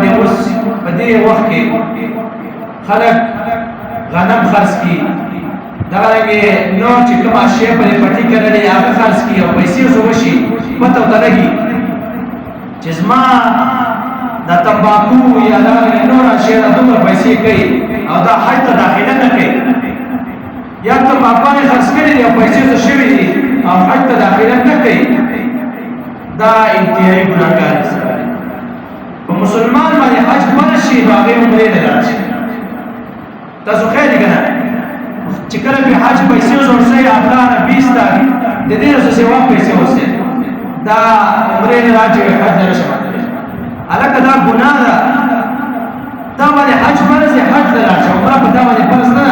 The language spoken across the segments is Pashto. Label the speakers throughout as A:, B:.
A: باندې اوس په دې وخت کې خلک غنم خرڅ کړي دا لګي نو چې کوم شی په پټي کې لري هغه خرڅ کړي او پیسې وشي پته وته لګي چې زما دا تمباکو یا دا نور شی د دومره پیسې کوي او دا حج ته داخله نه کوي یا تمباکو نه خرڅ کړي او پیسې څه شوي دي او حج ته داخله نه کوي دا انتهایی ګناهګار دی په مسلمان باندې حج فرض شي هغه عمرې نه راځي تاسو خیر کنه چې کله به حج پیسې ورسې 18 20 تا د دې څه سیوا پیسې ورسې دا عمرې نه راځي حج نه شي الکه دا ګناه ده دا باندې حج فرض دی حج نه راځي عمره په دا باندې فرض نه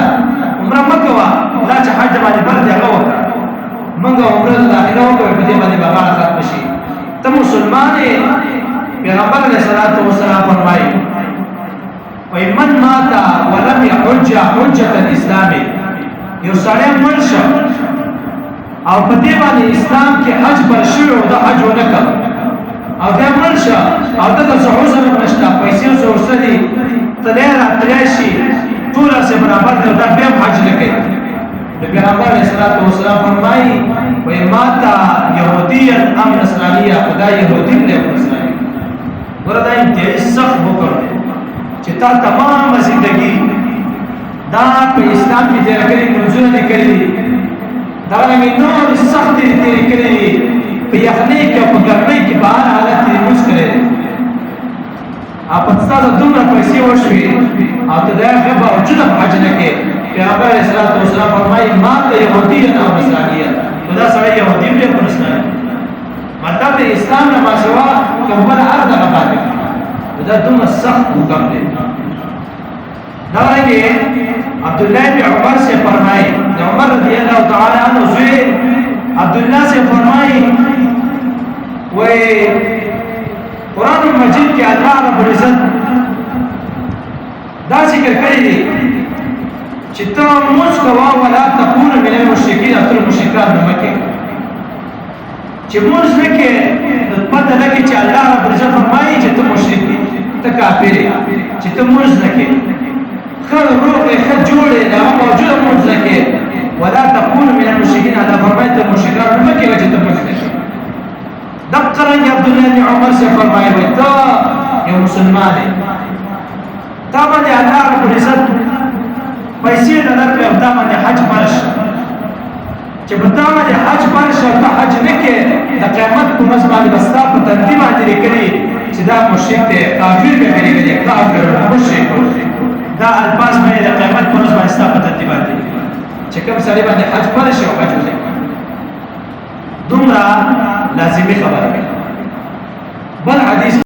A: عمره مکه وا لا چې حج باندې فرض دی هغه وکړه منګه عمره داخله وکړه په دې باندې بابا ختم شي ته مسلمان یې پیغمبر علیہ الصلوۃ والسلام فرمایي وای من مات ولم يحج حجة الاسلام یو سړی مړ شو او په دې باندې اسلام کې حج پر شو او د حج ونکړ او دا مړ شو او د عذر نشته پیسې ورسدي تلera تلاشي ټول سره برابر دی دا به حج نه کوي د پیغمبر علیہ الصلوۃ والسلام فرمایي وای مات يهوديا ام نصرانيا خدای يهودي نه نصراني ورته انتهایی سخت وکړ چې تا تمام زندگی دا په اسلام کې تیر کړی منځونه دي کړی دا نه نور سخت دي تیر کړی په یخنۍ کې په ګرمۍ کې بهر حالت دې موږ کړی اپ تاسو دومره پیسې وشوي او ته دا غو وجود حج نه کې پیغمبر علیہ الصلوۃ والسلام فرمایي ما ته يهودي نه نصرانیه دا سره يهودي نه نصرانیه مطلب د اسلام نه ما سوا کوم بل ارض غواړي دا دومره سخت حکم دی دا لګي عبد الله بن عمر سے فرمائے عمر رضی اللہ تعالی عنہ سے عبد الله سے فرمائے و قرآن مجید کے اللہ رب العزت دا ذکر کړی دی چې ته موږ کوا ولا تكون من المشرکین اتر مشرکان مکه چې موږ لکه پته لګي چې الله رب العزت فرمایي چې ته مشرک ته کافر چې ته موږ لکه خیر روح خیر جوړه دا موجوده موږ لکه ولا تكون من المشرکین الله فرمایي ته مشرکان مکه چې ته موږ لکه دقرن عبد الله بن عمر سے فرمایي ته یو مسلمان دی تا باندې الله رب العزت پیسې نه درکړي او تا باندې حج فرض چې په تا باندې حج فرض او ته حج نه کې د قیامت په ورځ باندې بستا په ترتیب باندې لیکلي چې دا مشرک دی کافر به کېږي کافر مشرک دا الفاظ باندې د قیامت په ورځ باندې ستا په ترتیب باندې چې کوم سړي باندې حج فرض او حج وکړي دومره لازمي خبره ده بل حدیث